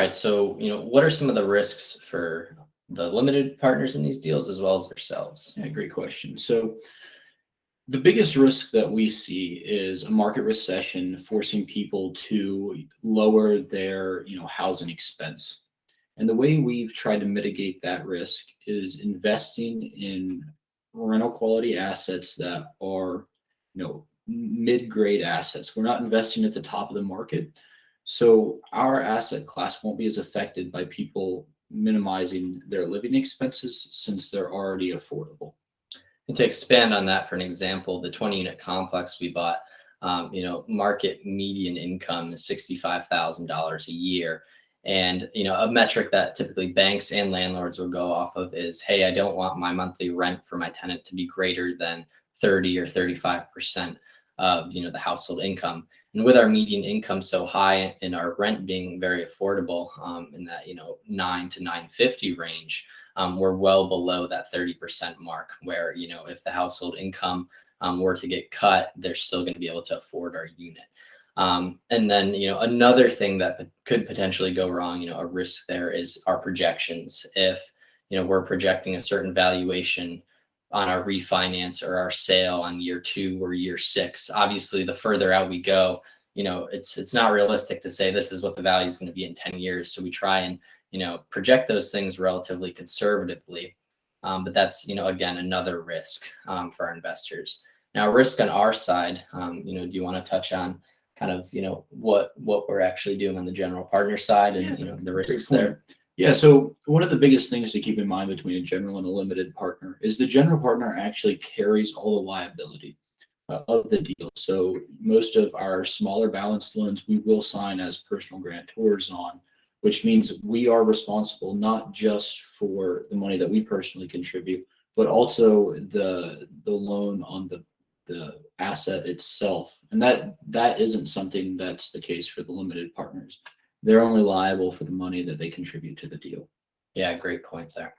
All right, so what are some of the risks for the limited partners in these deals as well as ourselves? Yeah, great question. So the biggest risk that we see is a market recession forcing people to lower their, housing expense. And the way we've tried to mitigate that risk is investing in rental quality assets that are, mid-grade assets. We're not investing at the top of the market. So our asset class won't be as affected by people minimizing their living expenses since they're already affordable. And to expand on that, for an example, the 20-unit complex we bought, market median income is $65,000 a year. And, a metric that typically banks and landlords will go off of is, hey, I don't want my monthly rent for my tenant to be greater than 30 or 35% of, the household income. And with our median income so high and our rent being very affordable, in that, 9 to 950 range, we're well below that 30% mark where, if the household income were to get cut, they're still going to be able to afford our unit. And then, another thing that could potentially go wrong, a risk there is our projections. If, we're projecting a certain valuation on our refinance or our sale on year 2 or year 6, obviously the further out we go, it's not realistic to say this is what the value is going to be in 10 years. So we try and, project those things relatively conservatively. But that's, again, another risk for our investors. Now, risk on our side, do you want to touch on kind of, what we're actually doing on the general partner side and, the risks there? Yeah, so one of the biggest things to keep in mind between a general and a limited partner is the general partner actually carries all the liability of the deal. So most of our smaller balanced loans we will sign as personal guarantors on, which means we are responsible not just for the money that we personally contribute, but also the loan on the asset itself. And that isn't something that's the case for the limited partners. They're only liable for the money that they contribute to the deal. Yeah, great point there.